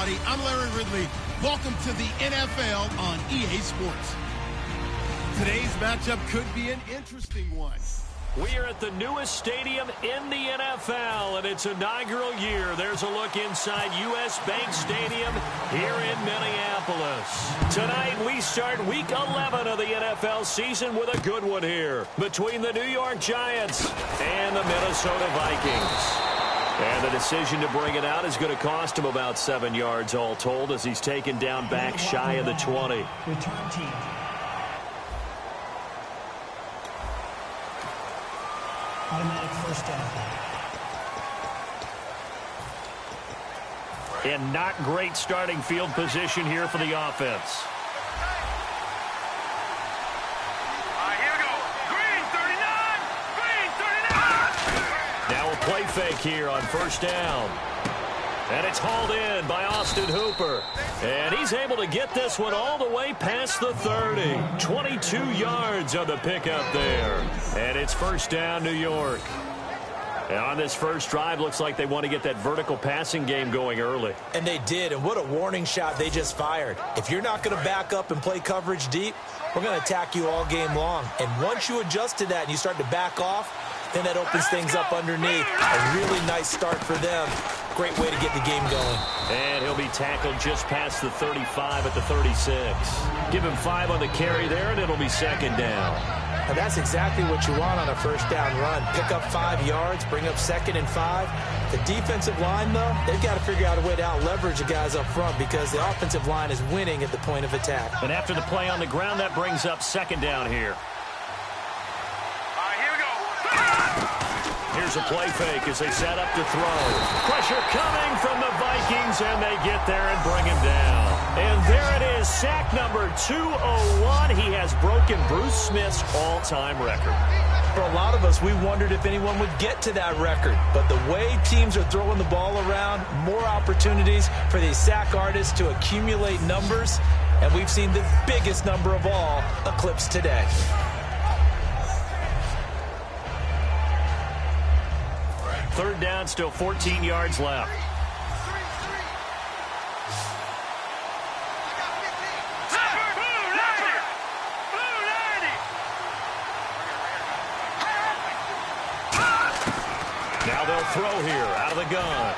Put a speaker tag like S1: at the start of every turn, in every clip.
S1: everybody. I'm Larry Ridley. Welcome to the NFL on EA Sports. Today's matchup could be an interesting one.
S2: We are at the newest stadium in the NFL, and its inaugural year. There's a look inside U.S. Bank Stadium here in Minneapolis. Tonight, we start Week 11 of the NFL season with a good one here between the New York Giants and the Minnesota Vikings. And the decision to bring it out is going to cost him about 7 yards all told as he's taken down back shy of the 20.
S3: Return team. Automatic first down.
S2: And not great starting field position here for the offense.
S4: Here we go. Green 39. Green 39.
S2: Now a play fake here on first down. And it's hauled in by Austin Hooper. And he's able to get this one all the way past the 30. 22 yards on the pickup there. And it's first down, New York. And on this first drive, looks like they want to get that vertical passing game going early.
S5: And they did, and what a warning shot they just fired. If you're not going to back up and play coverage deep, we're going to attack you all game long. And once you adjust to that and you start to back off, then that opens things up underneath. A really nice start for them. Great way to get the game going.
S2: And he'll be tackled just past the 35 at the 36. Give him 5 on the carry there, and it'll be second down.
S5: And that's exactly what you want on a first down run. Pick up 5 yards, bring up 2nd and 5. The defensive line, though, they've got to figure out a way to out-leverage the guys up front because the offensive line is winning at the point of attack.
S2: And after the play on the ground, that brings up second down here. Here's a play fake as they set up to throw. Pressure coming from the Vikings, and they get there and bring him down. And there it is, sack number 201. He has broken Bruce Smith's all-time record.
S5: For a lot of us, we wondered if anyone would get to that record. But the way teams are throwing the ball around, more opportunities for these sack artists to accumulate numbers. And we've seen the biggest number of all eclipsed today.
S2: Third down, still 14 yards left. Now they'll throw here out of the gun.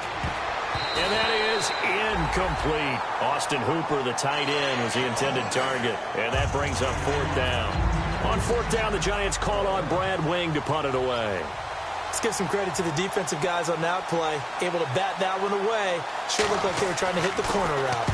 S2: And that is incomplete. Austin Hooper, the tight end, was the intended target. And that brings up fourth down. On fourth down, the Giants call on Brad Wing to punt it away.
S5: Let's give some credit to the defensive guys on that play. Able to bat that one away. Sure looked like they were trying to hit the corner route.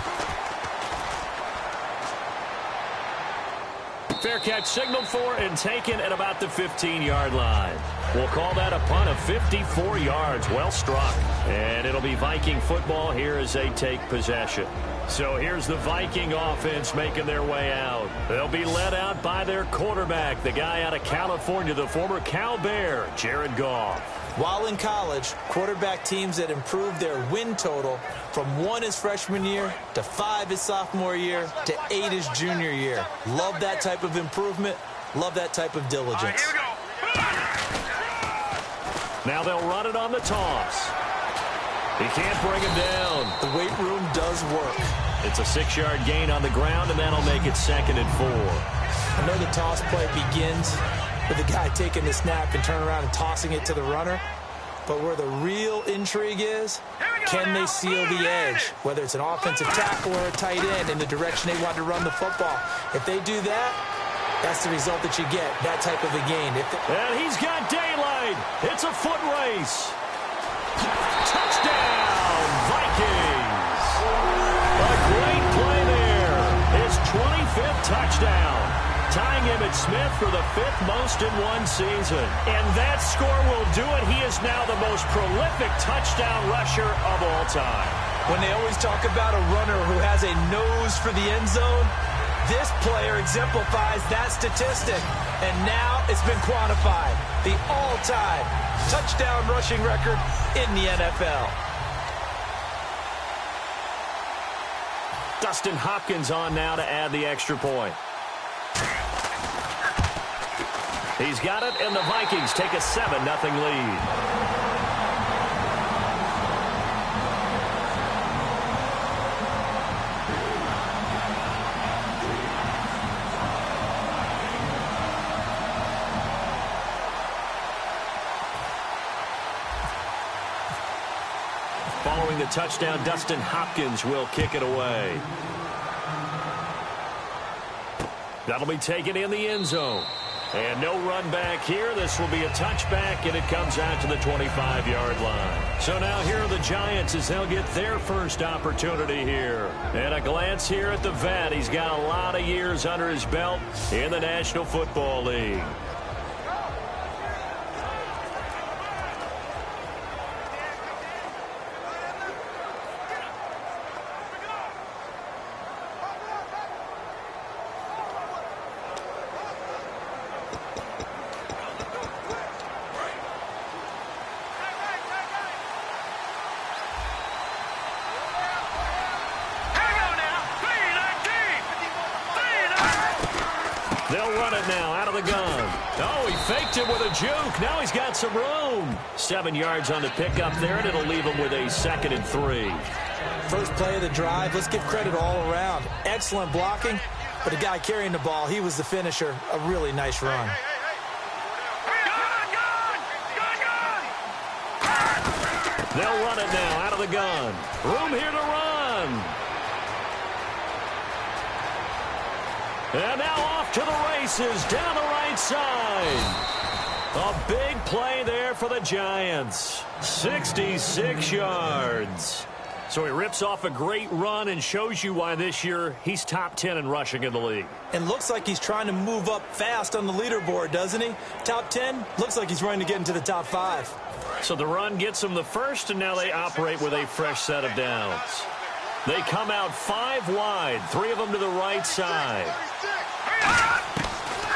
S2: Fair catch signaled for and taken at about the 15-yard line. We'll call that a punt of 54 yards. Well struck. And it'll be Viking football here as they take possession. So here's the Viking offense making their way out. They'll be led out by their quarterback, the guy out of California, the former Cal Bear, Jared Goff.
S5: While in college, quarterback teams that improved their win total from 1 his freshman year to 5 his sophomore year to 8 his junior year. Love that type of improvement. Love that type of diligence.
S2: Now they'll run it on the toss. He can't bring him down.
S5: The weight room does work.
S2: It's a 6-yard gain on the ground, and that'll make it 2nd and 4.
S5: I know the toss play begins with the guy taking the snap and turning around and tossing it to the runner. But where the real intrigue is, can they seal the edge? Whether it's an offensive tackle or a tight end in the direction they want to run the football. If they do that, that's the result that you get, that type of a gain.
S2: And he's got daylight. It's a foot race. Touchdown, Vikings. A great play there. His 25th touchdown. Tying Emmitt Smith for the 5th most in one season. And that score will do it. He is now the most prolific touchdown rusher of all time.
S5: When they always talk about a runner who has a nose for the end zone, this player exemplifies that statistic. And now it's been quantified. The all-time touchdown rushing record in the NFL.
S2: Dustin Hopkins on now to add the extra point. He's got it, and the Vikings take a 7-0 lead. Following the touchdown, Dustin Hopkins will kick it away. That'll be taken in the end zone. And no run back here. This will be a touchback, and it comes out to the 25-yard line. So now here are the Giants as they'll get their first opportunity here. And a glance here at the vet. He's got a lot of years under his belt in the National Football League. They'll run it now out of the gun. Oh, he faked it with a juke. Now he's got some room. 7 yards on the pickup there, and it'll leave him with a 2nd and 3.
S5: First play of the drive, let's give credit all around. Excellent blocking, but the guy carrying the ball, he was the finisher. A really nice run.
S2: They'll run it now out of the gun. Room here to run. And now off to the races down the right side. A big play there for the Giants. 66 yards. So he rips off a great run and shows you why this year he's top 10 in rushing in the league.
S5: And looks like he's trying to move up fast on the leaderboard, doesn't he? Top 10, looks like he's running to get into the top 5.
S2: So the run gets him the first, and now they operate with a fresh set of downs. They come out 5 wide, 3 of them to the right side.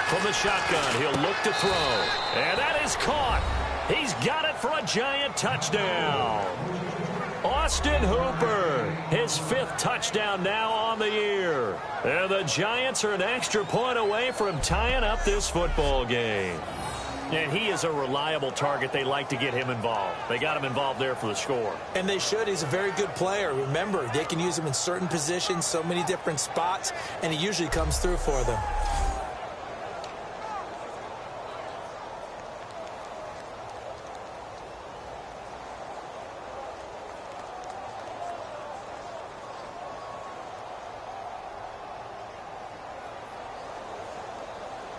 S2: From the shotgun, he'll look to throw. And that is caught. He's got it for a Giant touchdown. Austin Hooper, his 5th touchdown now on the year. And the Giants are an extra point away from tying up this football game. And he is a reliable target. They like to get him involved. They got him involved there for the score.
S5: And they should. He's a very good player. Remember, they can use him in certain positions, so many different spots, and he usually comes through for them.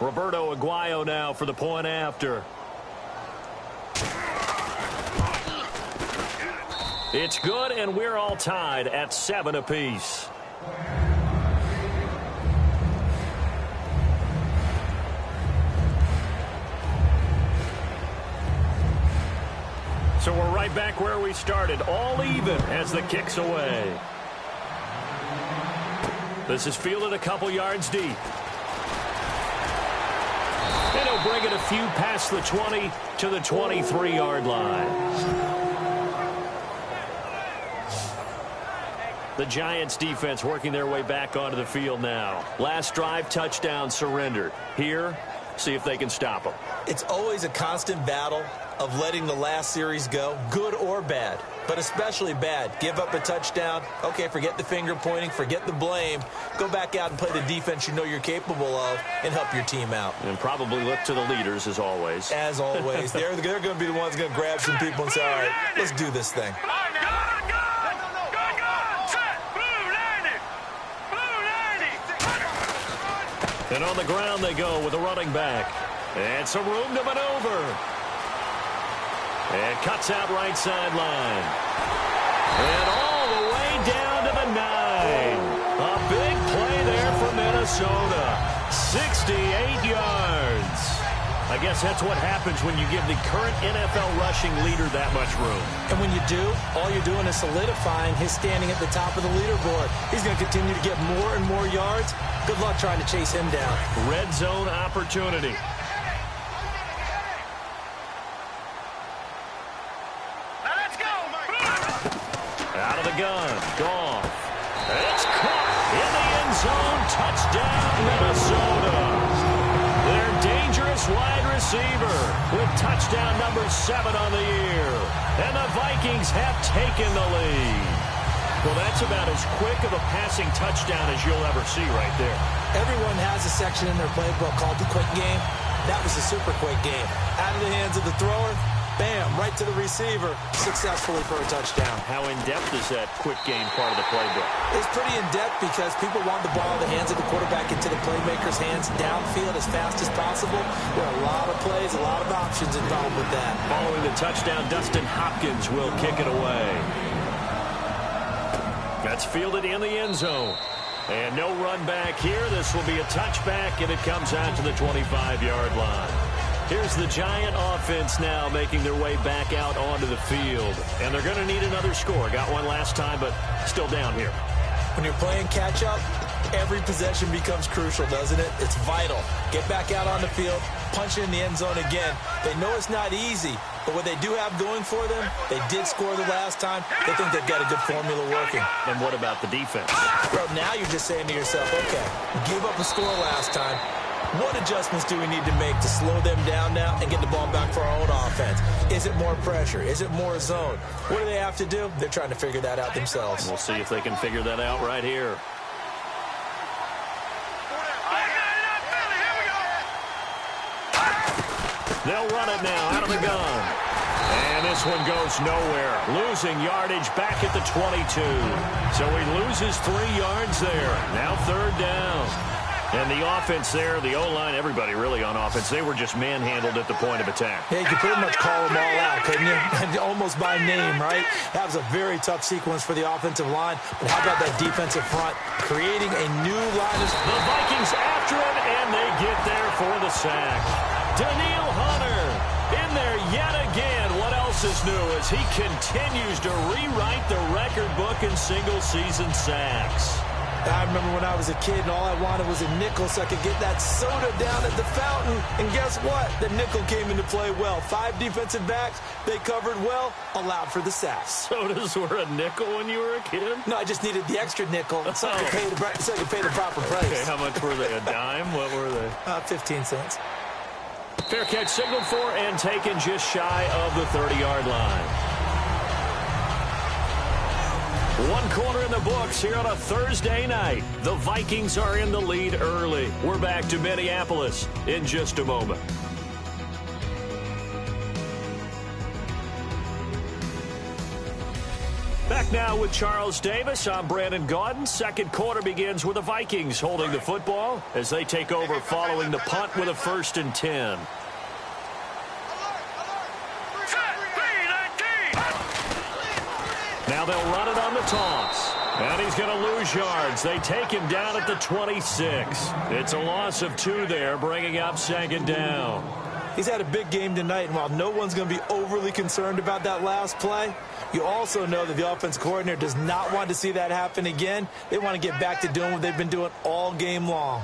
S2: Roberto Aguayo now for the point after. It's good, and we're all tied at 7 apiece. So we're right back where we started, all even as the kick's away. This is fielded a couple yards deep. And he'll bring it a few past the 20 to the 23-yard line. The Giants defense working their way back onto the field now. Last drive, touchdown surrendered. Here, see if they can stop them.
S5: It's always a constant battle of letting the last series go, good or bad, but especially bad. Give up a touchdown. Okay, forget the finger pointing, forget the blame. Go back out and play the defense you know you're capable of and help your team out.
S2: And probably look to the leaders as always.
S5: As always. They're going to be the ones going to grab some people and say, all right, let's do this thing.
S2: And on the ground they go with a running back. And some room to maneuver. And cuts out right sideline. And all the way down to the 9. A big play there for Minnesota. 68 yards. I guess that's what happens when you give the current NFL rushing leader that much room.
S5: And when you do, all you're doing is solidifying his standing at the top of the leaderboard. He's going to continue to get more and more yards. Good luck trying to chase him down.
S2: Red zone opportunity.
S4: Let's go!
S2: Out of the gun. Goff. It's caught in the end zone. Touchdown, Minnesota. Their dangerous wide receiver with touchdown number 7 on the year. And the Vikings have taken the lead. Well, that's about as quick of a passing touchdown as you'll ever see right there.
S5: Everyone has a section in their playbook called the quick game. That was the super quick game. Out of the hands of the thrower, bam, right to the receiver, successfully for a touchdown.
S2: How in-depth is that quick game part of the playbook?
S5: It's pretty in-depth because people want the ball in the hands of the quarterback into the playmaker's hands downfield as fast as possible. There are a lot of plays, a lot of options involved with that.
S2: Following the touchdown, Dustin Hopkins will kick it away. That's fielded in the end zone. And no run back here. This will be a touchback, and it comes out to the 25-yard line. Here's the Giant offense now making their way back out onto the field. And they're going to need another score. Got one last time, but still down here.
S5: When you're playing catch-up, every possession becomes crucial, doesn't it? It's vital. Get back out on the field, punch it in the end zone again. They know it's not easy, but what they do have going for them, they did score the last time. They think they've got a good formula working.
S2: And what about the defense?
S5: Well, now you're just saying to yourself, okay, give up a score last time. What adjustments do we need to make to slow them down now and get the ball back for our own offense? Is it more pressure? Is it more zone? What do they have to do? They're trying to figure that out themselves.
S2: We'll see if they can figure that out right here. They'll run it now out of the gun. And this one goes nowhere. Losing yardage back at the 22. So he loses 3 yards there. Now third down. And the offense there, the O-line, everybody really on offense, they were just manhandled at the point of attack.
S5: Yeah, you could pretty much call them all out, couldn't you? Almost by name, right? That was a very tough sequence for the offensive line. But how about that defensive front creating a new line of...
S2: The Vikings after it, and they get there for the sack. Daniil Hunter in there yet again. What else is new as he continues to rewrite the record book in single-season sacks.
S5: I remember when I was a kid and all I wanted was a nickel so I could get that soda down at the fountain. And guess what? The nickel came into play well. 5 defensive backs, they covered well, allowed for the sacks.
S2: Sodas were a nickel when you were a kid?
S5: No, I just needed the extra nickel so I could pay the proper price.
S2: Okay, how much were they? A dime? What were they?
S5: 15 cents.
S2: Fair catch signaled for and taken just shy of the 30-yard line. 1 quarter in the books here on a Thursday night. The Vikings are in the lead early. We're back to Minneapolis in just a moment. Back now with Charles Davis. I'm Brandon Gaudin. Second quarter begins with the Vikings holding the football as they take over following the punt with a 1st and 10. Now they'll run it on the toss. And he's going to lose yards. They take him down at the 26. It's a loss of 2 there, bringing up 2nd down.
S5: He's had a big game tonight, and while no one's going to be overly concerned about that last play, you also know that the offense coordinator does not want to see that happen again. They want to get back to doing what they've been doing all game long.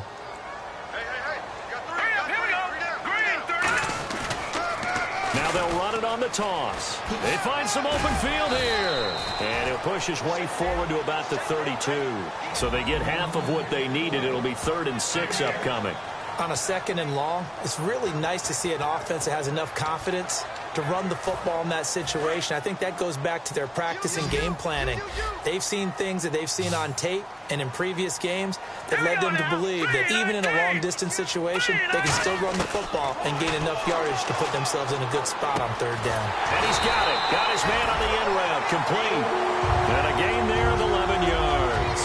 S2: Now they'll run it on the toss. They find some open field here. And he'll push his way forward to about the 32. So they get half of what they needed. It'll be 3rd and 6 upcoming.
S5: On a 2nd and long, it's really nice to see an offense that has enough confidence to run the football in that situation. I think that goes back to their practice and game planning. They've seen things that they've seen on tape and in previous games that led them to believe that even in a long-distance situation, they can still run the football and gain enough yardage to put themselves in a good spot on 3rd down.
S2: And he's got it. Got his man on the end route. Complete. And a gain there of 11 yards.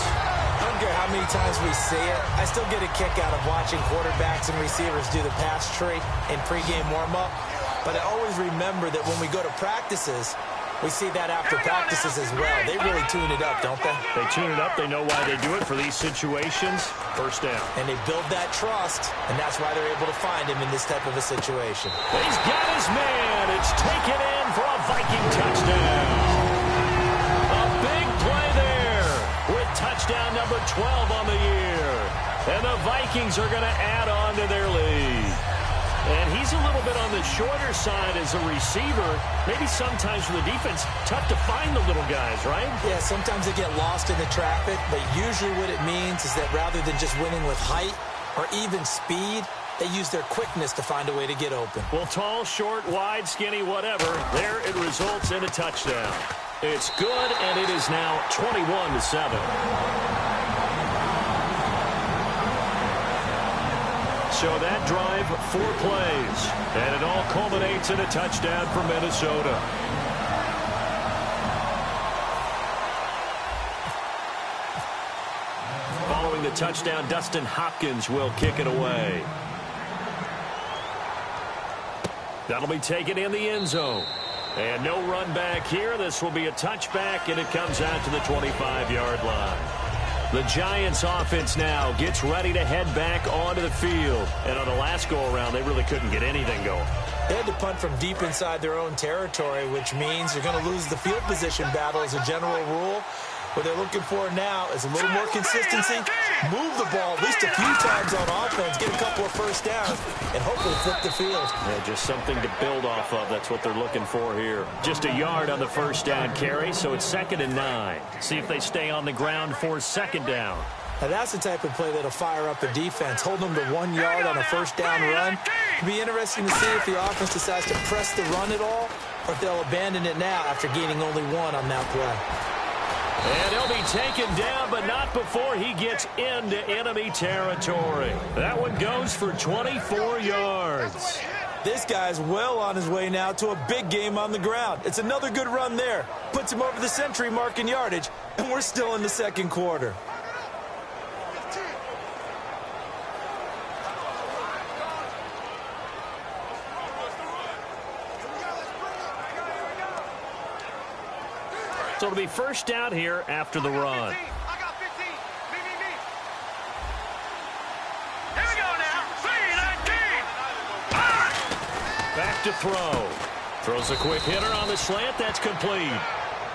S5: I don't care how many times we see it. I still get a kick out of watching quarterbacks and receivers do the pass tree in pregame warm-up. But I always remember that when we go to practices, we see that after practices as well. They really tune it up, don't they?
S2: They tune it up. They know why they do it for these situations. 1st down.
S5: And they build that trust, and that's why they're able to find him in this type of a situation.
S2: He's got his man. It's taken in for a Viking touchdown. A big play there with touchdown number 12 on the year. And the Vikings are going to add on to their lead. And he's a little bit on the shorter side as a receiver. Maybe sometimes for the defense, tough to find the little guys, right?
S5: Yeah, sometimes they get lost in the traffic, but usually what it means is that rather than just winning with height or even speed, they use their quickness to find a way to get open.
S2: Well, tall, short, wide, skinny, whatever, there it results in a touchdown. It's good, and it is now 21-7. So that drive, 4 plays. And it all culminates in a touchdown for Minnesota. Following the touchdown, Dustin Hopkins will kick it away. That'll be taken in the end zone. And no run back here. This will be a touchback, and it comes out to the 25-yard line. The Giants offense now gets ready to head back onto the field. And on the last go-around, they really couldn't get anything going.
S5: They had to punt from deep inside their own territory, which means you're going to lose the field position battle as a general rule. What they're looking for now is a little more consistency. Move the ball at least a few times on offense, get a couple of first downs, and hopefully flip the field.
S2: Yeah, just something to build off of. That's what they're looking for here. Just a yard on the first down carry, so it's 2nd and 9. See if they stay on the ground for 2nd down.
S5: Now that's the type of play that'll fire up a defense. Hold them to 1 yard on a first down run. It'll be interesting to see if the offense decides to press the run at all, or if they'll abandon it now after gaining only 1 on that play.
S2: And he'll be taken down, but not before he gets into enemy territory. That one goes for 24 yards.
S5: This guy's well on his way now to a big game on the ground. It's another good run there. Puts him over the century mark in yardage, and we're still in the 2nd quarter.
S2: So it'll be first down here after the run.
S4: I got 15. Me. Here we go now. 3-19.
S2: Back to throw. Throws a quick hitter on the slant. That's complete.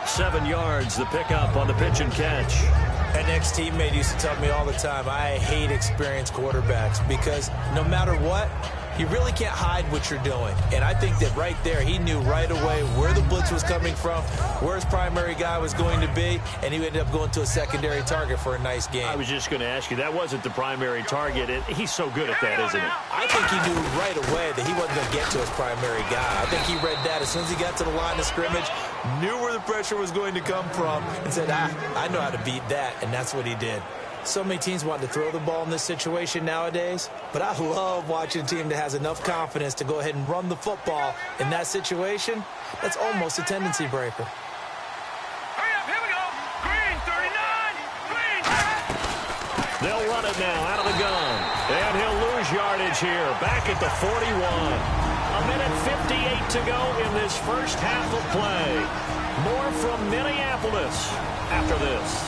S2: 7 yards, the pickup on the pitch and catch.
S5: An ex-teammate used to tell me all the time, I hate experienced quarterbacks because no matter what, you really can't hide what you're doing. And I think that right there, he knew right away where the blitz was coming from, where his primary guy was going to be, and he ended up going to a secondary target for a nice game.
S2: I was just going to ask you, that wasn't the primary target. He's so good at that, isn't he?
S5: I think he knew right away that he wasn't going to get to his primary guy. I think he read that as soon as he got to the line of scrimmage, knew where the pressure was going to come from, and said, I know how to beat that, and that's what he did. So many teams want to throw the ball in this situation nowadays, but I love watching a team that has enough confidence to go ahead and run the football in that situation. That's almost a tendency breaker.
S4: Hurry up, here we go. Green, 39. Green.
S2: They'll run it now out of the gun. And he'll lose yardage here. Back at the 41. A minute 58 to go in this first half of play. More from Minneapolis after this.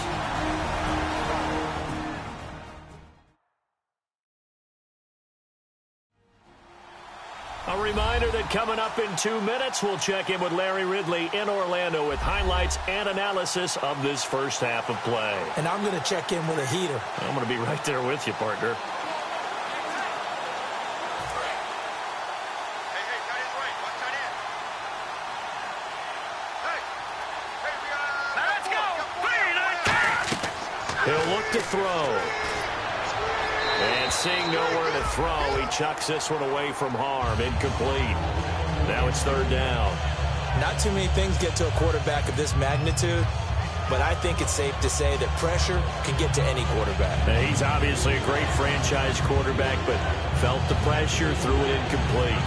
S2: A reminder that coming up in 2 minutes, we'll check in with Larry Ridley in Orlando with highlights and analysis of this first half of play.
S5: And I'm going to check in with a heater.
S2: I'm going to be right there with you, partner.
S4: Hey, tight end right. Watch tight end. Hey, let's go. 3-19.
S2: He'll look to throw. And seeing nowhere to throw, he chucks this one away from harm. Incomplete. Now it's 3rd down.
S5: Not too many things get to a quarterback of this magnitude, but I think it's safe to say that pressure can get to any quarterback.
S2: Now, he's obviously a great franchise quarterback, but felt the pressure, threw it incomplete.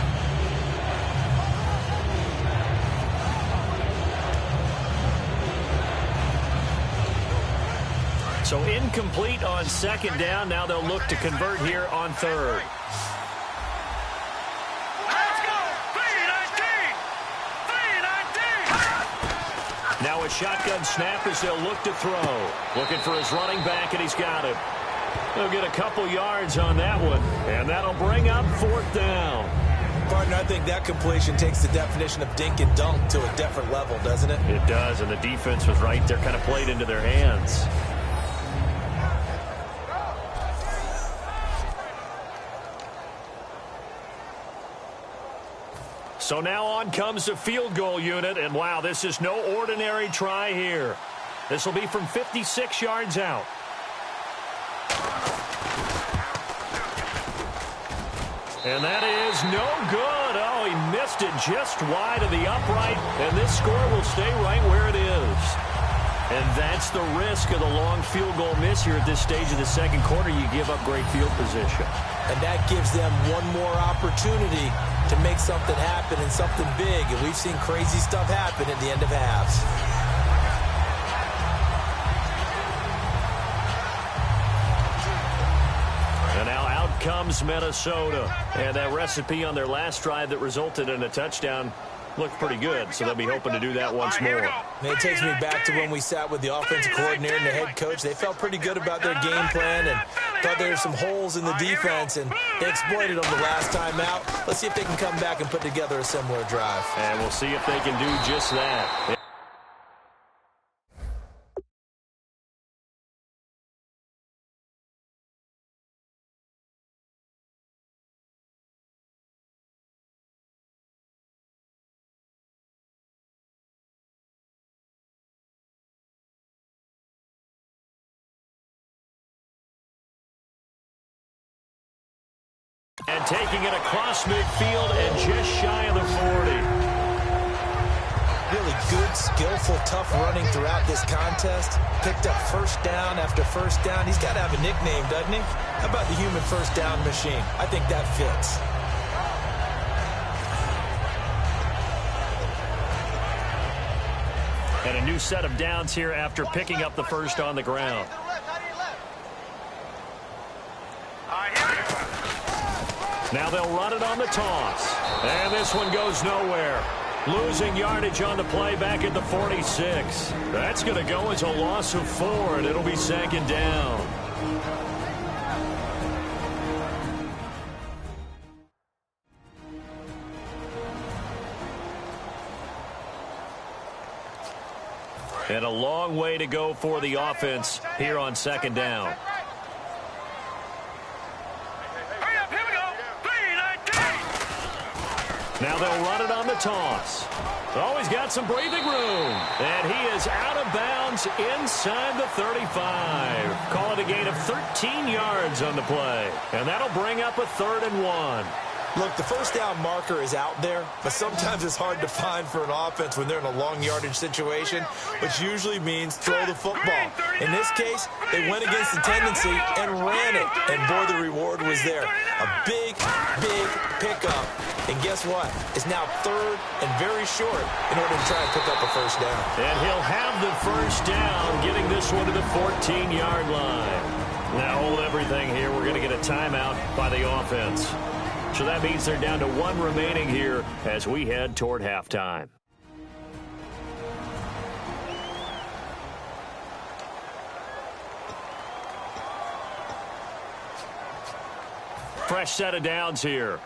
S2: So incomplete on 2nd down. Now they'll look to convert here on 3rd.
S4: Let's go. 3-19.
S2: Now a shotgun snap as they'll look to throw. Looking for his running back, and he's got it. They'll get a couple yards on that one, and that'll bring up 4th down.
S5: Partner, I think that completion takes the definition of dink and dunk to a different level, doesn't it?
S2: It does, and the defense was right there, kind of played into their hands. So now on comes the field goal unit, and wow, this is no ordinary try here. This will be from 56 yards out. And that is no good. Oh, he missed it just wide of the upright, and this score will stay right where it is. And that's the risk of the long field goal miss here at this stage of the second quarter. You give up great field position.
S5: And that gives them one more opportunity to make something happen and something big. And we've seen crazy stuff happen at the end of halves.
S2: And now out comes Minnesota. And that recipe on their last drive that resulted in a touchdown looked pretty good, so they'll be hoping to do that once more.
S5: It takes me back to when we sat with the offensive coordinator and the head coach. They felt pretty good about their game plan and thought there were some holes in the defense, and they exploited them the last time out. Let's see if they can come back and put together a similar drive.
S2: And we'll see if they can do just that. And taking it across midfield and just shy of the 40.
S5: Really good, skillful, tough running throughout this contest. Picked up first down after first down. He's got to have a nickname, doesn't he? How about the human first down machine? I think that fits.
S2: And a new set of downs here after picking up the first on the ground. Now they'll run it on the toss. And this one goes nowhere. Losing yardage on the play back at the 46. That's going to go as a loss of 4, and it'll be second down. And a long way to go for the offense here on second down. Now they'll run it on the toss. Oh, he's got some breathing room. And he is out of bounds inside the 35. Call it a gain of 13 yards on the play. And that'll bring up a 3rd and 1.
S5: Look, the first down marker is out there, but sometimes it's hard to find for an offense when they're in a long yardage situation, which usually means throw the football. In this case, they went against the tendency and ran it, and boy, the reward was there. A big, big pickup, and guess what? It's now 3rd and very short in order to try and pick up a first down.
S2: And he'll have the first down, getting this one to the 14-yard line. Now hold everything here. We're going to get a timeout by the offense. So that means they're down to 1 remaining here as we head toward halftime. Fresh set of downs here.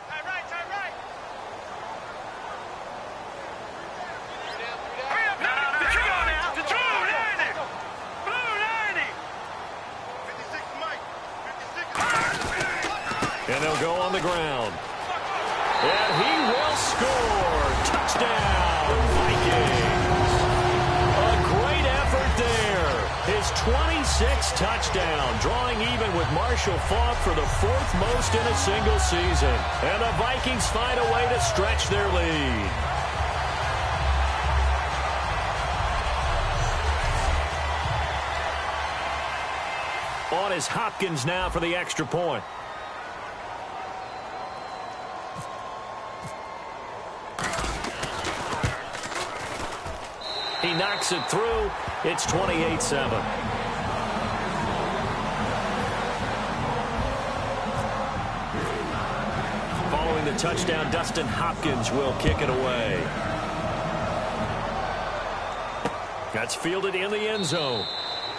S2: And they'll go on the ground. And he will score. Touchdown, Vikings. A great effort there. His 26th touchdown, drawing even with Marshall Faulk for the 4th most in a single season. And the Vikings find a way to stretch their lead. On is Hopkins now for the extra point. He knocks it through. It's 28-7. Following the touchdown, Dustin Hopkins will kick it away. That's fielded in the end zone.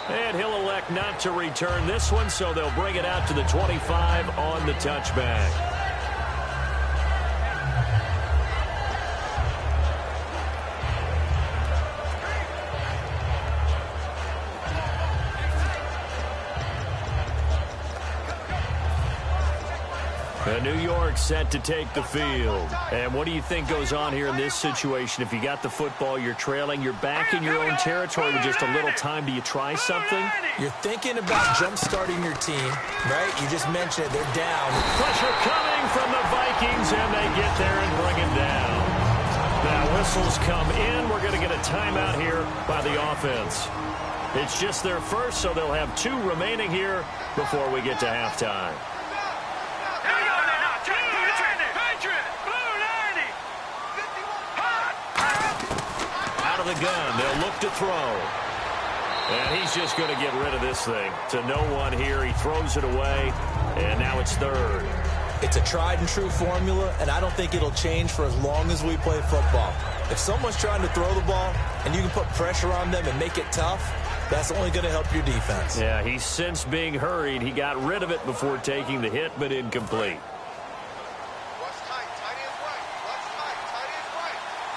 S2: And he'll elect not to return this one, so they'll bring it out to the 25 on the touchback. New York set to take the field. And what do you think goes on here in this situation? If you got the football, you're trailing, you're back in your own territory with just a little time. Do you try something?
S5: You're thinking about jump-starting your team, right? You just mentioned it. They're down.
S2: Pressure coming from the Vikings, and they get there and bring it down. Now whistles come in. We're going to get a timeout here by the offense. It's just their first, so they'll have 2 remaining here before we get to halftime. Out of the gun, they'll look to throw. And he's just going to get rid of this thing. To no one here, he throws it away, and now it's 3rd.
S5: It's a tried-and-true formula, and I don't think it'll change for as long as we play football. If someone's trying to throw the ball and you can put pressure on them and make it tough, that's only going to help your defense.
S2: Yeah, he's since being hurried. He got rid of it before taking the hit, but incomplete.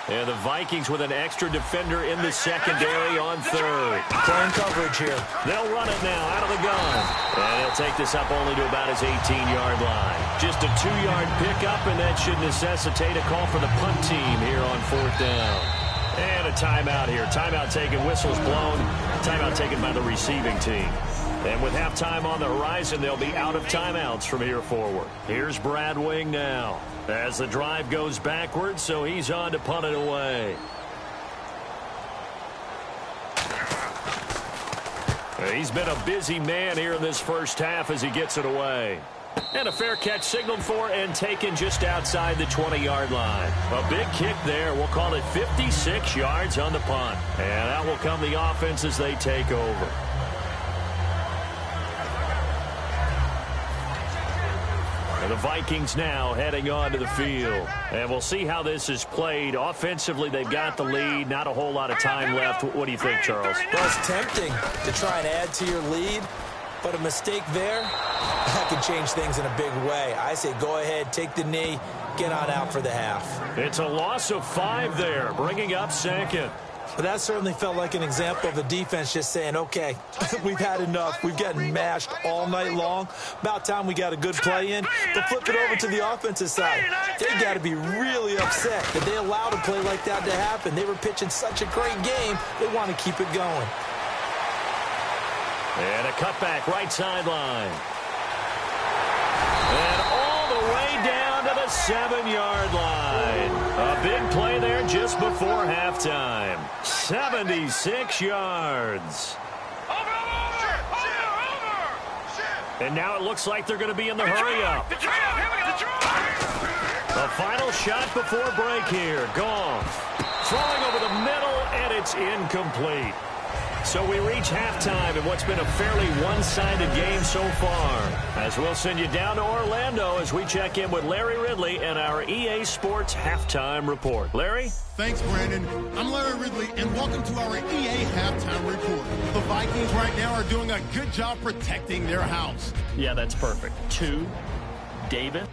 S2: And the Vikings with an extra defender in the secondary on 3rd.
S5: Playing coverage here.
S2: They'll run it now out of the gun. And he'll take this up only to about his 18-yard line. Just a 2-yard pickup, and that should necessitate a call for the punt team here on 4th down. And a timeout here. Timeout taken, whistles blown. Timeout taken by the receiving team. And with halftime on the horizon, they'll be out of timeouts from here forward. Here's Brad Wing now as the drive goes backwards, so he's on to punt it away. He's been a busy man here in this first half as he gets it away. And a fair catch signaled for and taken just outside the 20-yard line. A big kick there. We'll call it 56 yards on the punt. And out will come the offense as they take over. And the Vikings now heading onto the field. And we'll see how this is played. Offensively, they've got the lead. Not a whole lot of time left. What do you think, Charles?
S5: Well, it's tempting to try and add to your lead, but a mistake there, that could change things in a big way. I say go ahead, take the knee, get on out for the half.
S2: It's a loss of 5 there, bringing up 2nd.
S5: But that certainly felt like an example of the defense just saying, okay, we've had enough. We've gotten mashed all night long. About time we got a good play in. But flip it over to the offensive side. They got to be really upset that they allowed a play like that to happen. They were pitching such a great game, they want to keep it going.
S2: And a cutback right sideline. And all the way down to the 7-yard line. A big play there just before halftime. 76 yards. And now it looks like they're going to be in the hurry-up. A final shot before break here. Goff throwing over the middle, and it's incomplete. So we reach halftime in what's been a fairly one-sided game so far. As we'll send you down to Orlando as we check in with Larry Ridley and our EA Sports Halftime Report. Larry?
S1: Thanks, Brandon. I'm Larry Ridley, and welcome to our EA Halftime Report. The Vikings right now are doing a good job protecting their house.
S2: Yeah, that's perfect. 2, David.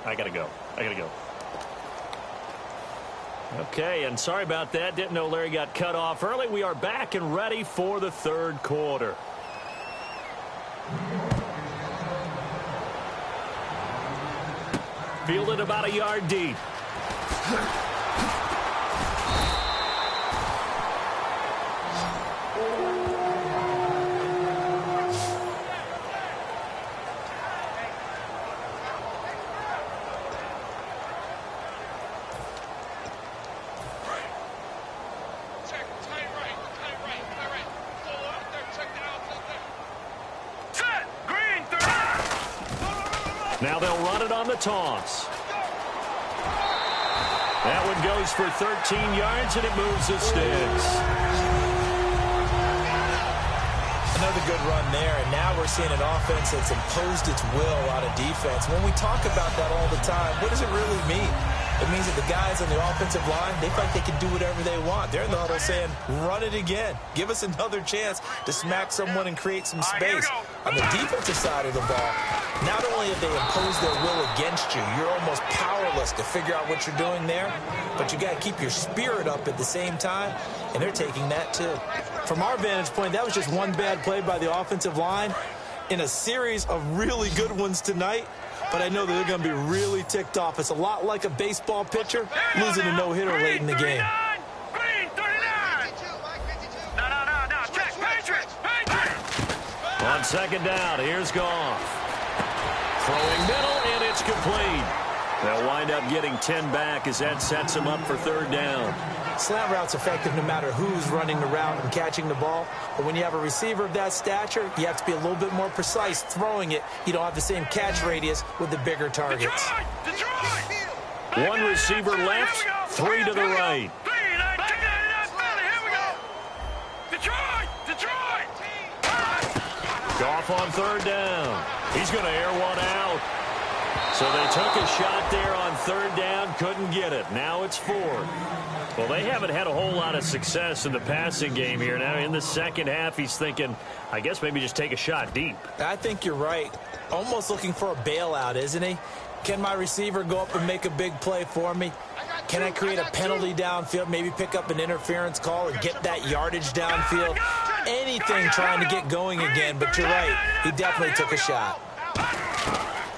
S2: I gotta go. Okay, and sorry about that. Didn't know Larry got cut off early. We are back and ready for the 3rd quarter. Fielded about a yard deep. Now they'll run it on the toss. That one goes for 13 yards, and it moves the sticks.
S5: Another good run there, and now we're seeing an offense that's imposed its will on a defense. When we talk about that all the time, what does it really mean? It means that the guys on the offensive line, they feel like they can do whatever they want. They're in the huddle saying, run it again. Give us another chance to smack someone and create some space. On the defensive side of the ball, not only have they imposed their will against you, you're almost powerless to figure out what you're doing there, but you got to keep your spirit up at the same time, and they're taking that too.
S3: From our vantage point, that was just one bad play by the offensive line in a series of really good ones tonight. But I know that they're going to be really ticked off. It's a lot like a baseball pitcher losing a no-hitter late in the game.
S4: Green, 39. No. Check. Patriots.
S2: On second down, here's Goff. Throwing middle, and it's complete. They'll wind up getting 10 back as that sets them up for third down.
S3: Slant route's effective no matter who's running the route and catching the ball. But when you have a receiver of that stature, you have to be a little bit more precise throwing it. You don't have the same catch radius with the bigger targets.
S4: Detroit.
S2: One receiver left, 3 to the right.
S4: Detroit.
S2: Goff on third down. He's going to air one out. So they took a shot there on third down, couldn't get it. Now it's 4. Well, they haven't had a whole lot of success in the passing game here. Now in the second half, he's thinking, I guess maybe just take a shot deep.
S3: I think you're right. Almost looking for a bailout, isn't he? Can my receiver go up and make a big play for me? Can I create a penalty downfield, maybe pick up an interference call or get that yardage downfield? Anything trying to get going again, but you're right. He definitely took a shot.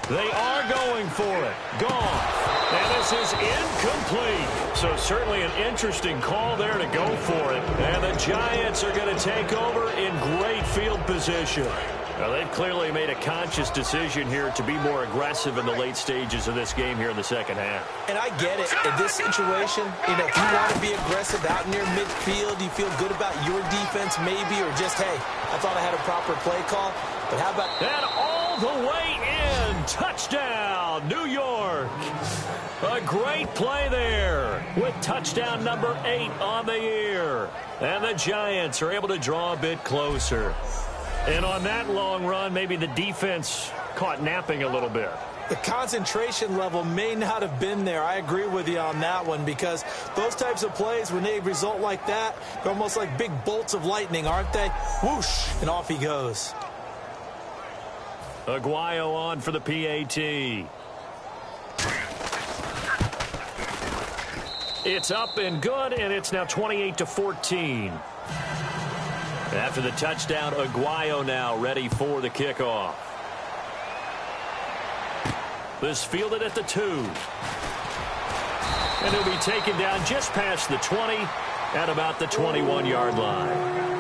S2: They are going for it. Gone. And this is incomplete. So certainly an interesting call there to go for it. And the Giants are going to take over in great field position. Now, they've clearly made a conscious decision here to be more aggressive in the late stages of this game here in the second half.
S3: And I get it. In this situation, if you want to be aggressive out near midfield, you feel good about your defense maybe, or just, hey, I thought I had a proper play call. But how about...
S2: And all the way in. Touchdown, New York. A great play there with touchdown number 8 on the year. And the Giants are able to draw a bit closer. And on that long run, maybe the defense caught napping a little bit.
S3: The concentration level may not have been there. I agree with you on that one, because those types of plays, when they result like that, they're almost like big bolts of lightning, aren't they? Whoosh, and off he goes.
S2: Aguayo on for the PAT. It's up and good, and it's now 28-14. After the touchdown, Aguayo now ready for the kickoff. This fielded at the 2. And he'll be taken down just past the 20 at about the 21-yard line.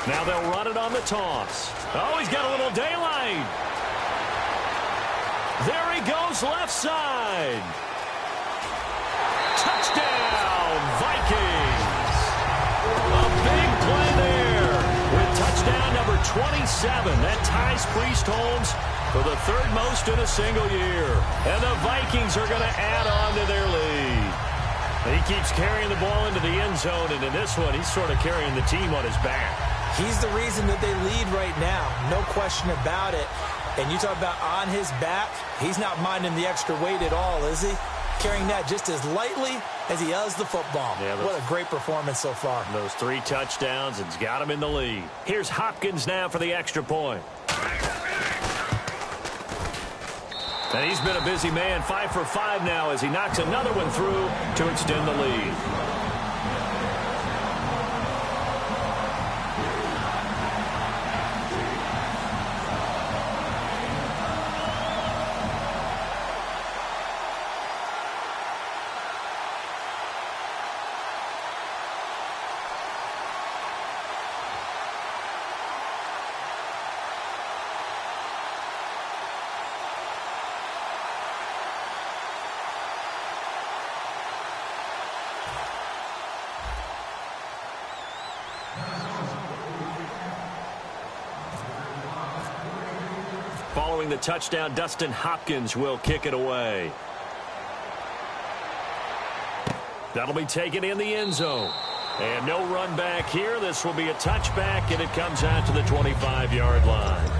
S2: Now they'll run it on the toss. Oh, he's got a little daylight. There he goes, left side. Touchdown, Vikings. A big play there. 27. That ties Priest Holmes for the third most in a single year. And the Vikings are going to add on to their lead. He keeps carrying the ball into the end zone, and in this one, he's sort of carrying the team on his back.
S5: He's the reason that they lead right now. No question about it. And you talk about on his back, he's not minding the extra weight at all, is he? Carrying that just as lightly as he does the football. Yeah, what a great performance so far.
S2: Those 3 touchdowns, it's got him in the lead. Here's Hopkins now for the extra point. And he's been a busy man, 5 for 5 now as he knocks another one through to extend the lead. Following the touchdown, Dustin Hopkins will kick it away. That'll be taken in the end zone. And no run back here. This will be a touchback, and it comes out to the 25-yard line.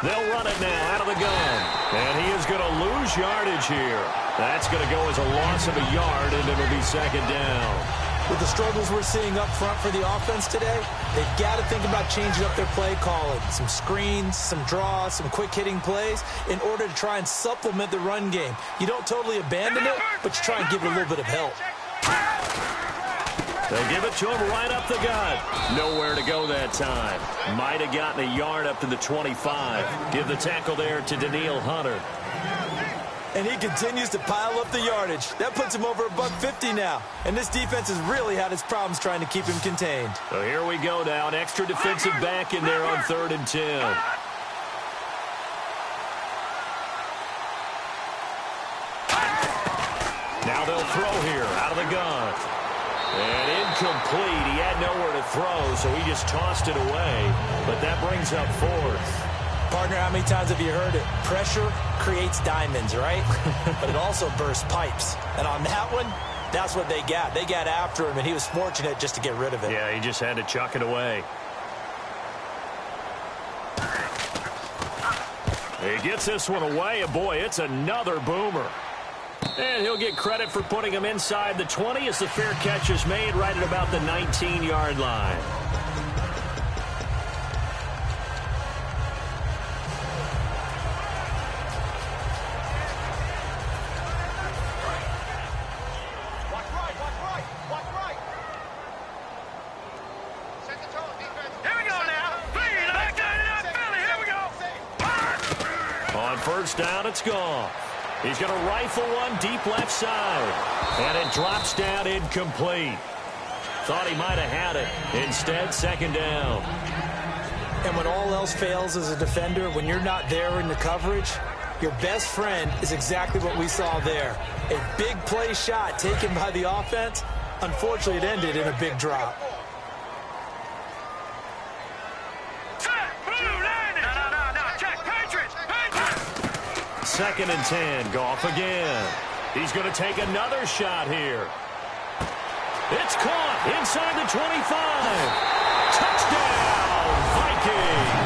S2: They'll run it now out of the gun. And he is going to lose yardage here. That's going to go as a loss of a yard, and it'll be second down.
S5: With the struggles we're seeing up front for the offense today, they've got to think about changing up their play calling. Some screens, some draws, some quick-hitting plays in order to try and supplement the run game. You don't totally abandon it, but you try and give it a little bit of help.
S2: They give it to him right up the gut. Nowhere to go that time. Might have gotten a yard up to the 25. Give the tackle there to Daniil Hunter.
S5: And he continues to pile up the yardage. That puts him over $150 now. And this defense has really had its problems trying to keep him contained.
S2: So here we go now. An extra defensive back in there on 3rd and 10. Now they'll throw here out of the gun. And incomplete. He had nowhere to throw, so he just tossed it away. But that brings up 4th.
S5: Partner, how many times have you heard it? Pressure creates diamonds, right? But it also bursts pipes. And on that one, that's what they got. They got after him, and he was fortunate just to get rid of it.
S2: Yeah, he just had to chuck it away. He gets this one away, and boy, it's another boomer. And he'll get credit for putting him inside the 20 as the fair catch is made right at about the 19-yard line. First down, it's gone. He's going to rifle one deep left side. And it drops down incomplete. Thought he might have had it. Instead, second down.
S5: And when all else fails as a defender, when you're not there in the coverage, your best friend is exactly what we saw there. A big play shot taken by the offense. Unfortunately, it ended in a big drop.
S2: Second and 10. Goff again. He's going to take another shot here. It's caught inside the 25. Touchdown, Vikings.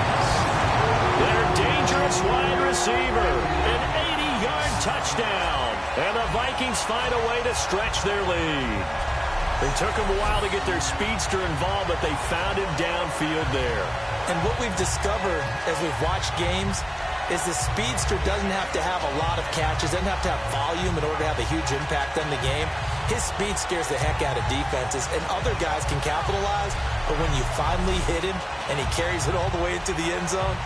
S2: Their dangerous wide receiver. An 80-yard touchdown. And the Vikings find a way to stretch their lead. It took them a while to get their speedster involved, but they found him downfield there.
S5: And what we've discovered as we've watched games is the speedster doesn't have to have a lot of catches, doesn't have to have volume in order to have a huge impact on the game. His speed scares the heck out of defenses, and other guys can capitalize, but when you finally hit him and he carries it all the way into the end zone,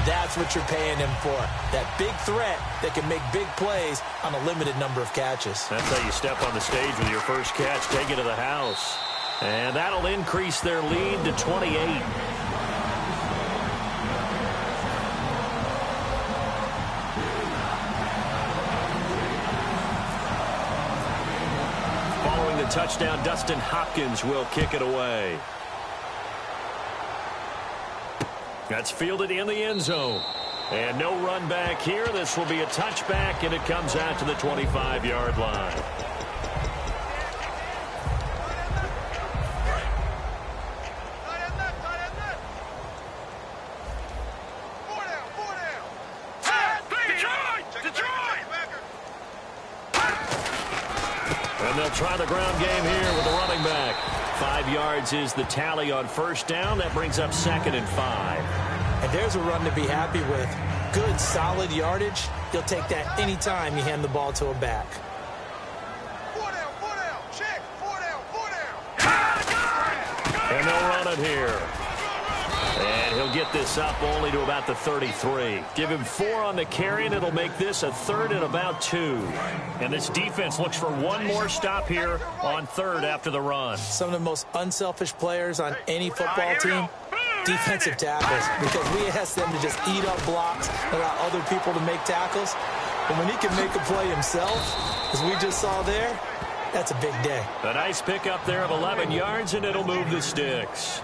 S5: that's what you're paying him for. That big threat that can make big plays on a limited number of catches.
S2: That's how you step on the stage with your first catch, take it to the house. And that'll increase their lead to 28. touchdown. Dustin Hopkins will kick it away. That's fielded in the end zone. And no run back here. This will be a touchback, and it comes out to the 25-yard line. And they'll try the ground game here with the running back. 5 yards is the tally on first down. That brings up 2nd and 5.
S5: And there's a run to be happy with. Good, solid yardage. You'll take that anytime you hand the ball to a back.
S4: 4 down, check, 4 down.
S2: And they'll run it here. And he'll get this up only to about the 33. Give him 4 on the carry, and it'll make this a 3rd and about 2. And this defense looks for one more stop here on 3rd after the run.
S5: Some of the most unselfish players on any football team, defensive tackles, because we ask them to just eat up blocks, allow other people to make tackles. But when he can make a play himself, as we just saw there, that's a big day.
S2: A nice pickup there of 11 yards, and it'll move the sticks.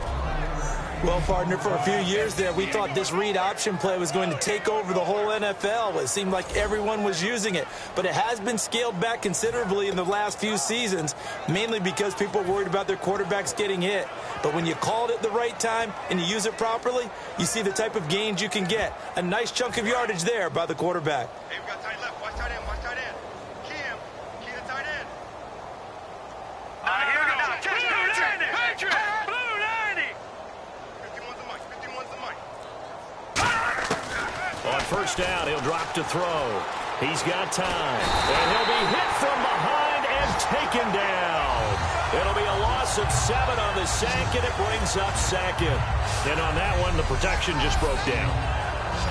S5: Well, partner, for a few years there, we thought this read option play was going to take over the whole NFL. It seemed like everyone was using it, but it has been scaled back considerably in the last few seasons, mainly because people are worried about their quarterbacks getting hit. But when you call it at the right time and you use it properly, you see the type of gains you can get. A nice chunk of yardage there by the quarterback.
S4: Hey, we got tight left. Watch tight end. Watch tight end. Key the tight end. Here we go. Patrick. Blue 90. 51's the mic. 51's the mic.
S2: On first down, he'll drop to throw. He's got time. And he'll be hit from behind and taken down. It'll be a loss of 7 on the sack, and it brings up 2nd. And on that one, the protection just broke down.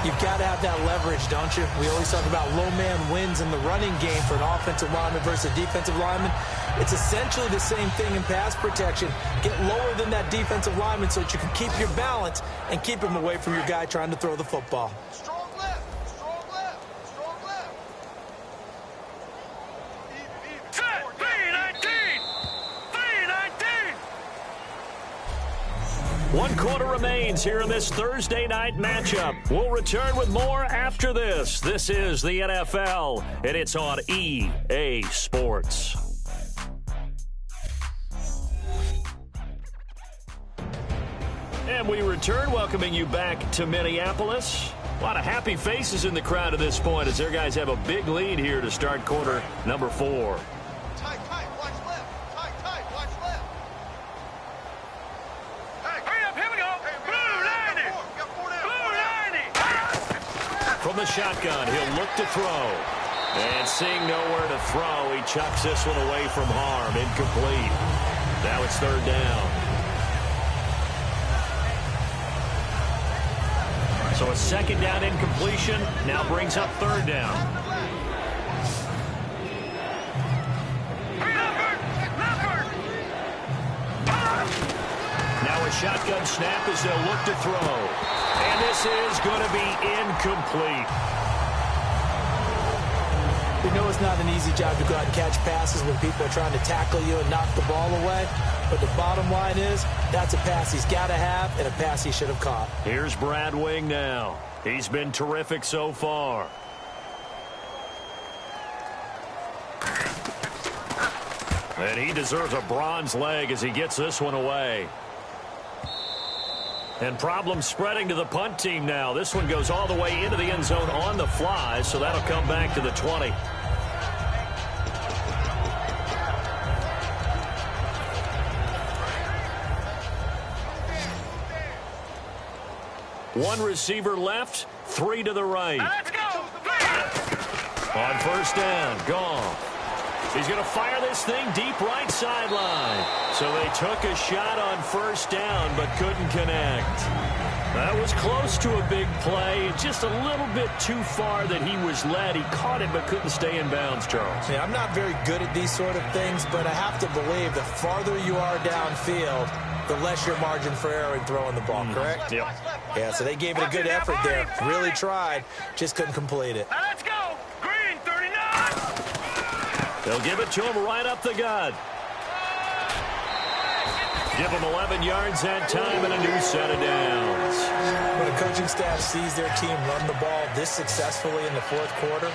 S5: You've got to have that leverage, don't you? We always talk about low man wins in the running game for an offensive lineman versus a defensive lineman. It's essentially the same thing in pass protection. Get lower than that defensive lineman so that you can keep your balance and keep him away from your guy trying to throw the football.
S4: Strong left. Strong left. Strong left. Set. 319. 319.
S2: 1 quarter remains here in this Thursday night matchup. We'll return with more after this. This is the NFL, and it's on EA Sports. And we return, welcoming you back to Minneapolis. A lot of happy faces in the crowd at this point as their guys have a big lead here to start quarter number 4.
S4: Tight, watch left. Tight, watch left. Hey, hurry up, here we go. Blue 90. Blue 90.
S2: From the shotgun, he'll look to throw. And seeing nowhere to throw, he chucks this one away from harm. Incomplete. Now it's 3rd down. So a 2nd down incompletion now brings up 3rd down. Now a shotgun snap as they'll look to throw. And this is going to be incomplete.
S5: We know it's not an easy job to go out and catch passes when people are trying to tackle you and knock the ball away. But the bottom line is, that's a pass he's got to have and a pass he should have caught.
S2: Here's Brad Wing now. He's been terrific so far. And he deserves a bronze leg as he gets this one away. And problems spreading to the punt team now. This one goes all the way into the end zone on the fly, so that'll come back to the 20. One receiver left, 3 to the right.
S4: Let's go.
S2: On first down, Goff. He's going to fire this thing deep right sideline. So they took a shot on first down but couldn't connect. That was close to a big play. Just a little bit too far that he was led. He caught it but couldn't stay in bounds, Charles.
S5: Yeah, I'm not very good at these sort of things, but I have to believe the farther you are downfield, the less your margin for error in throwing the ball, correct?
S2: Yep.
S5: Yeah, so they gave it a good effort there. Really tried, just couldn't complete it.
S4: Let's go. Green 39.
S2: They'll give it to him right up the gut. Give them 11 yards that time and a new set of downs.
S5: When a coaching staff sees their team run the ball this successfully in the fourth quarter,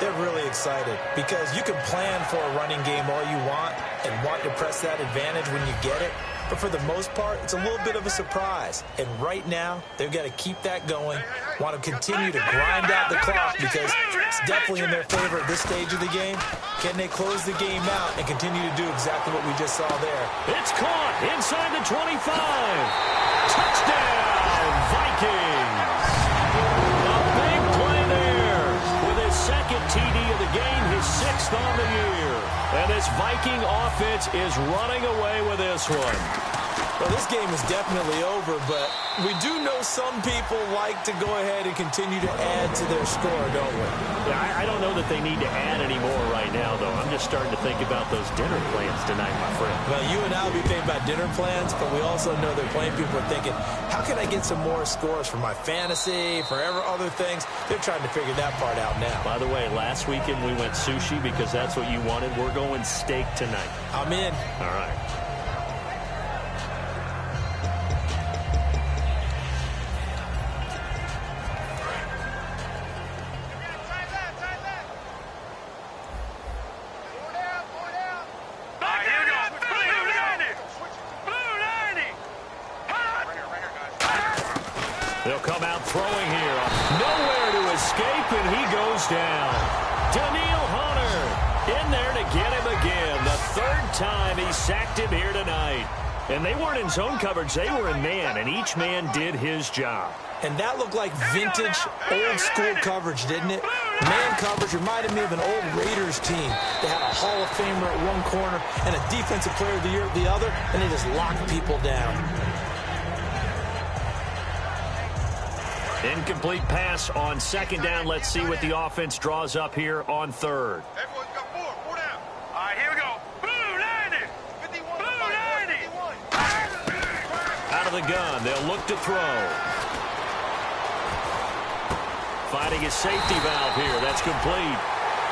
S5: they're really excited because you can plan for a running game all you want and want to press that advantage when you get it. But for the most part, it's a little bit of a surprise. And right now, they've got to keep that going, want to continue to grind out the clock because it's definitely in their favor at this stage of the game. Can they close the game out and continue to do exactly what we just saw there?
S2: It's caught inside the 25. Touchdown, Vikings. A big play there with his second TD of the game, his 6th on the year. And this Viking offense is running away with this one.
S5: Well, this game is definitely over, but we do know some people like to go ahead and continue to add to their score, don't we?
S2: Yeah, I don't know that they need to add any more right now, though. I'm just starting to think about those dinner plans tonight, my friend.
S5: Well, you and I will be thinking about dinner plans, but we also know that plenty of people are thinking, how can I get some more scores for my fantasy, for other things? They're trying to figure that part out now.
S2: By the way, last weekend we went sushi because that's what you wanted. We're going steak tonight.
S5: I'm in.
S2: All right. They'll come out throwing here. Nowhere to escape, and he goes down. Daniil Hunter in there to get him again. The 3rd time he sacked him here tonight. And they weren't in zone coverage. They were in man, and each man did his job.
S5: And that looked like vintage, old-school coverage, didn't it? Man coverage reminded me of an old Raiders team. They had a Hall of Famer at one corner and a Defensive Player of the Year at the other, and they just locked people down.
S2: Incomplete pass on 2nd down. Let's see what the offense draws up here on 3rd.
S4: Everyone's got 4 down. All right, here we go. Blue 90. 51. Blue 90.
S2: Out of the gun. They'll look to throw. Finding his safety valve here. That's complete.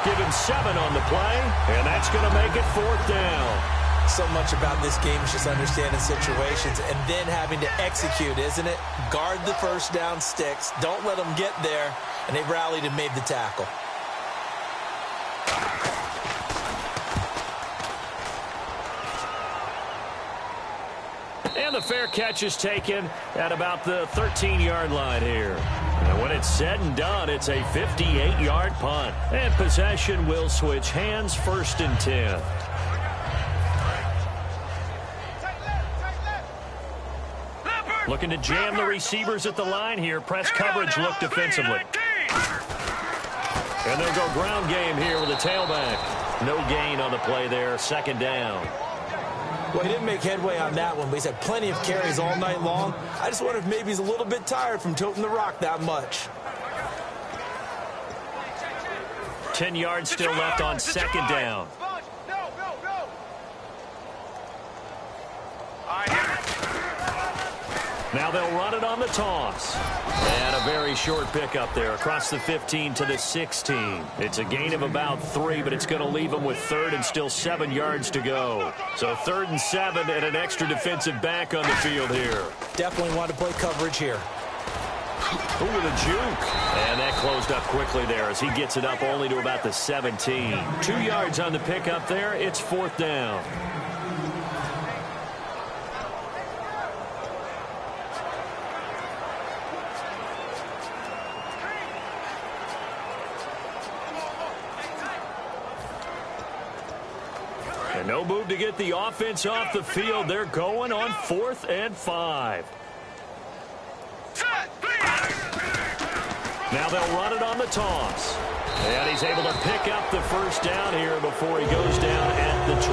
S2: Give him 7 on the play, and that's going to make it 4th down.
S5: So much about this game is just understanding situations and then having to execute, isn't it? Guard the first down sticks. Don't let them get there. And they rallied and made the tackle.
S2: And the fair catch is taken at about the 13-yard line here. And when it's said and done, it's a 58-yard punt. And possession will switch hands, 1st and 10. Looking to jam the receivers at the line here. Press coverage look defensively. And they'll go ground game here with a tailback. No gain on the play there. 2nd down.
S5: Well, he didn't make headway on that one, but he's had plenty of carries all night long. I just wonder if maybe he's a little bit tired from toting the rock that much.
S2: 10 yards still left on 2nd down. Now they'll run it on the toss. And a very short pickup there across the 15 to the 16. It's a gain of about 3, but it's going to leave them with 3rd and still 7 yards to go. So 3rd and 7 and an extra defensive back on the field here.
S5: Definitely want to play coverage here.
S2: Ooh, with a juke. And that closed up quickly there as he gets it up only to about the 17. 2 yards on the pickup there. It's 4th down. And no move to get the offense off the field. They're going on 4th and 5. Now they'll run it on the toss. And he's able to pick up the 1st down here before he goes down at the 26.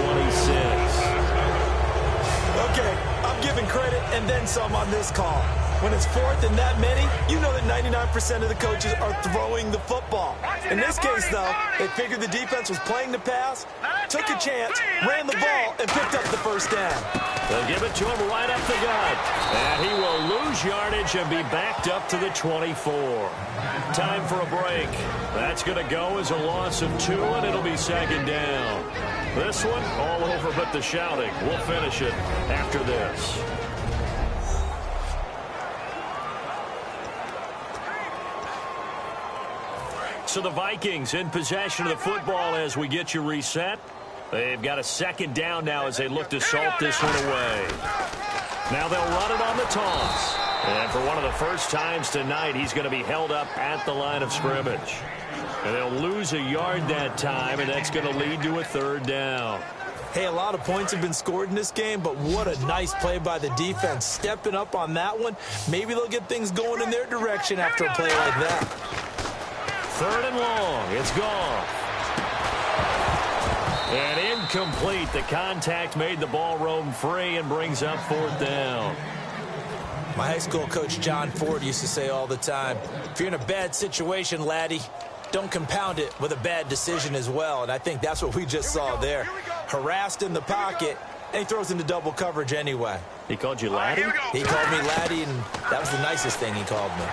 S5: Okay, I'm giving credit and then some on this call. When it's 4th and that many, you know that 99% of the coaches are throwing the football. In this case, though, they figured the defense was playing the pass, took a chance, ran the ball, and picked up the 1st down.
S2: They'll give it to him right up the gut. And he will lose yardage and be backed up to the 24. Time for a break. That's going to go as a loss of 2, and it'll be 2nd down. This one, all over but the shouting. We'll finish it after this. So the Vikings in possession of the football as we get you reset. They've got a second down now as they look to salt this one away. Now they'll run it on the toss. And for one of the first times tonight, he's going to be held up at the line of scrimmage. And they'll lose a yard that time, and that's going to lead to a third down.
S5: Hey, a lot of points have been scored in this game, but what a nice play by the defense. Stepping up on that one, maybe they'll get things going in their direction after a play like that.
S2: Third and long. It's gone. And incomplete. The contact made the ball roam free and brings up fourth down.
S5: My high school coach, John Ford, used to say all the time, if you're in a bad situation, laddie, don't compound it with a bad decision as well. And I think that's what we just saw there. Harassed in the pocket, and he throws into double coverage anyway.
S2: He called you laddie?
S5: He called me laddie, and that was the nicest thing he called me.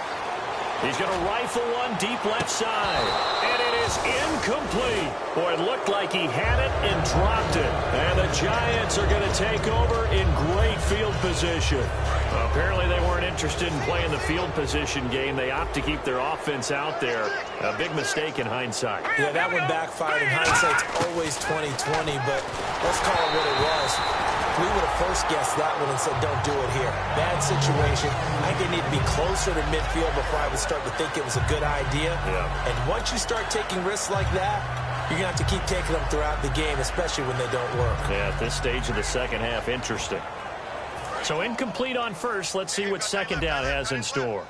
S2: He's going to rifle one deep left side. And it is incomplete. Boy, it looked like he had it and dropped it. And the Giants are going to take over in great field position. Apparently they weren't interested in playing the field position game. They opt to keep their offense out there. A big mistake in hindsight.
S5: Yeah, that one backfired. In hindsight's always 20/20, but let's call it what it was. We would have first guessed that one and said, don't do it here. Bad situation. I think they need to be closer to midfield before I would start to think it was a good idea.
S2: Yeah.
S5: And once you start taking risks like that, you're going to have to keep taking them throughout the game, especially when they don't work.
S2: Yeah, at this stage of the second half, interesting. So incomplete on first. Let's see what second down has in store.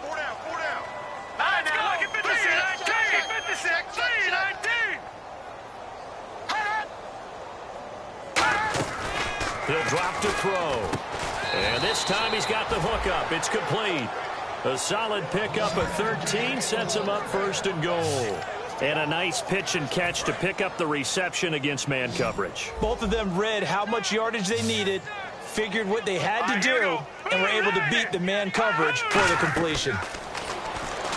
S4: Four down. Let's go. Look at 56, 19.
S2: He'll drop to throw. And this time he's got the hook up. It's complete. A solid pickup of 13 sets him up first and goal. And a nice pitch and catch to pick up the reception against man coverage.
S5: Both of them read how much yardage they needed, figured what they had to do, and were able to beat the man coverage for the completion.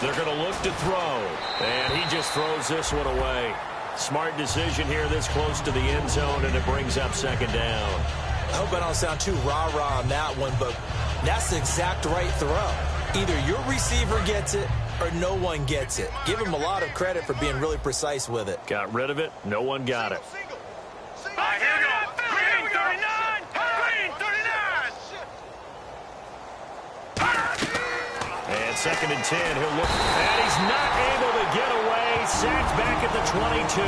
S2: They're going to look to throw. And he just throws this one away. Smart decision here this close to the end zone, and it brings up second down.
S5: I hope I don't sound too rah-rah on that one, but that's the exact right throw. Either your receiver gets it or no one gets it. Give him a lot of credit for being really precise with it.
S2: Got rid of it. No one got it.
S4: All right, here we go. Green 39. Green 39.
S2: And second and 10. He'll look. And he's not able to get away. Sacked back at the 22.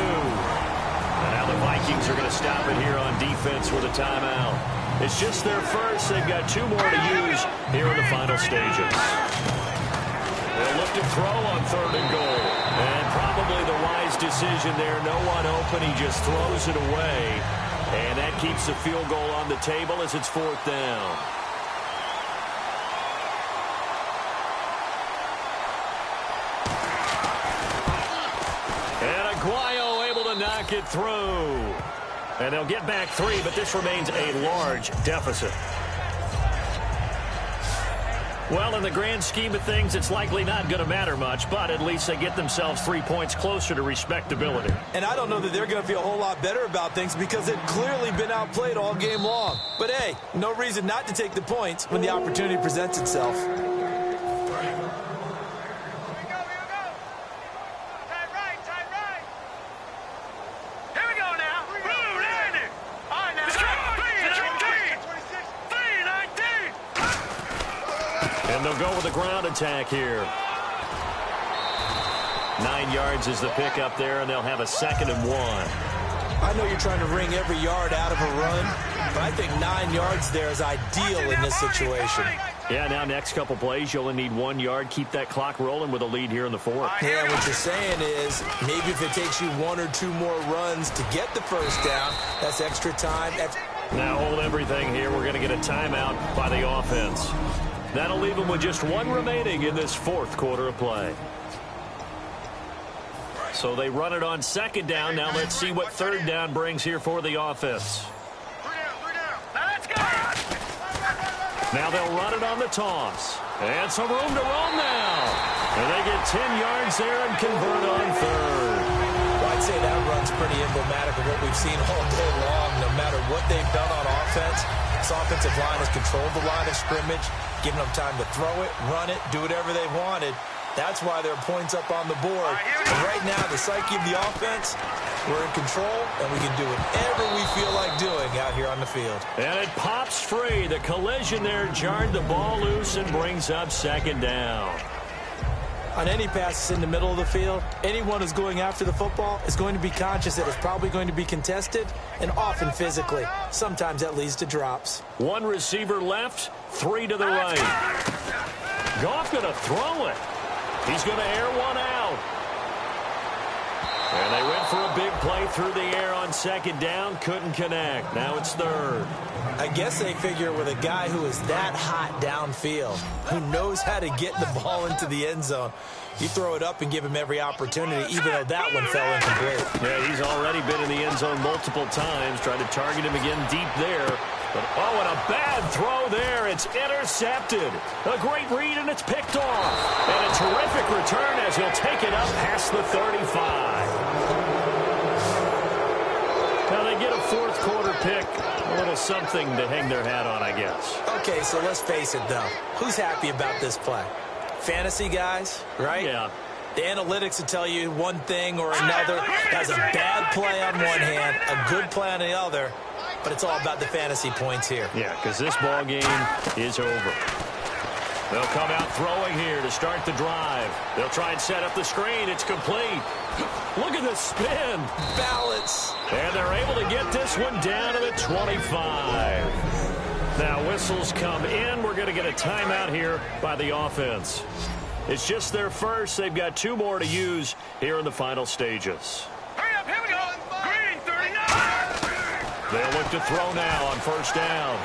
S2: And now the Vikings are going to stop it here on defense with a timeout. It's just their first. They've got two more to use here in the final stages. They'll look to throw on third and goal. And probably the wise decision there. No one open. He just throws it away. And that keeps the field goal on the table as it's fourth down. And Aguayo able to knock it through. And they'll get back 3, but this remains a large deficit. Well, in the grand scheme of things, it's likely not going to matter much, but at least they get themselves 3 points closer to respectability.
S5: And I don't know that they're going to feel a whole lot better about things because they've clearly been outplayed all game long. But, hey, no reason not to take the points when the opportunity presents itself.
S2: And they'll go with a ground attack here. 9 yards is the pickup there, and they'll have a 2nd and 1.
S5: I know you're trying to wring every yard out of a run, but I think 9 yards there is ideal in this situation.
S2: Yeah, now next couple plays, you only need 1 yard. Keep that clock rolling with a lead here in the fourth.
S5: Yeah, what you're saying is maybe if it takes you 1 or 2 more runs to get the first down, that's extra time.
S2: Now hold everything here. We're going to get a timeout by the offense. That'll leave them with just 1 remaining in this fourth quarter of play. So they run it on 2nd down. Now let's see what 3rd down brings here for the offense.
S4: 3 down. Now let's go.
S2: Now they'll run it on the toss. And some room to roam now. And they get 10 yards there and convert on 3rd.
S5: Well, I I'd say that run's pretty emblematic of what we've seen all day long. No matter what they've done on offense, this offensive line has controlled the line of scrimmage, giving them time to throw it, run it, do whatever they wanted. That's why there are points up on the board. And right now, the psyche of the offense, we're in control, and we can do whatever we feel like doing out here on the field.
S2: And it pops free. The collision there jarred the ball loose and brings up second down.
S5: On any passes in the middle of the field, anyone who's going after the football is going to be conscious that it's probably going to be contested, and often physically. Sometimes that leads to drops.
S2: One receiver left, 3 to the right. Goff going to throw it. He's going to air one out. And they went for a big play through the air on second down. Couldn't connect. Now it's third.
S5: I guess they figure with a guy who is that hot downfield, who knows how to get the ball into the end zone, you throw it up and give him every opportunity, even though that one fell incomplete.
S2: Yeah, he's already been in the end zone multiple times. Tried to target him again deep there. But, oh, and a bad throw there. It's intercepted. A great read, and it's picked off. And a terrific return as he'll take it up past the 35. Now they get a fourth quarter pick. A little something to hang their hat on, I guess.
S5: Okay, so let's face it, though. Who's happy about this play? Fantasy guys, right?
S2: Yeah.
S5: The analytics will tell you one thing or another. Has a bad play on one hand, a good play on the other. But it's all about the fantasy points here.
S2: Yeah, because this ball game is over. They'll come out throwing here to start the drive. They'll try and set up the screen. It's complete. Look at the spin.
S5: Balance.
S2: And they're able to get this one down to the 25. Now whistles come in. We're going to get a timeout here by the offense. It's just their first. They've got 2 more to use here in the final stages.
S4: Hurry up, here we go. Green, 39.
S2: They'll look to throw now on first down.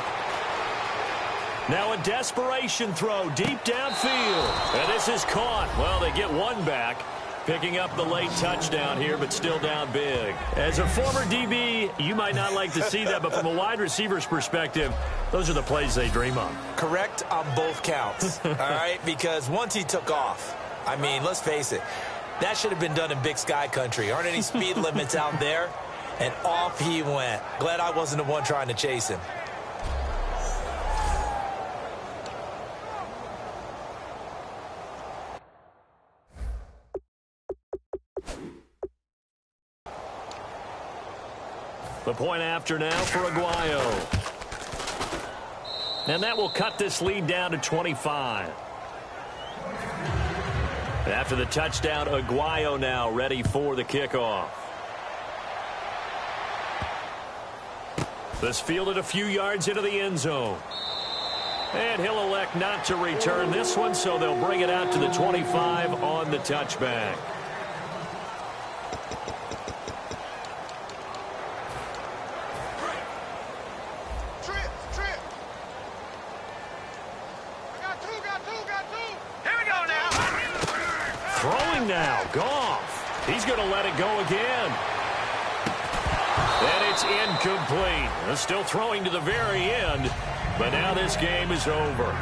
S2: Now a desperation throw deep downfield. And this is caught. Well, they get one back, picking up the late touchdown here, but still down big. As a former DB, you might not like to see that, but from a wide receiver's perspective, those are the plays they dream of.
S5: Correct on both counts, all right? Because once he took off, I mean, let's face it, that should have been done in Big Sky country. Aren't any speed limits out there? And off he went. Glad I wasn't the one trying to chase him.
S2: The point after now for Aguayo. And that will cut this lead down to 25. And after the touchdown, Aguayo now ready for the kickoff. This fielded a few yards into the end zone. And he'll elect not to return this one, so they'll bring it out to the 25 on the touchback.
S4: Trip. Got two. Here we go now.
S2: Throwing now, Goff. He's going to let it go again. And it's incomplete. Still throwing to the very end, but now this game is over.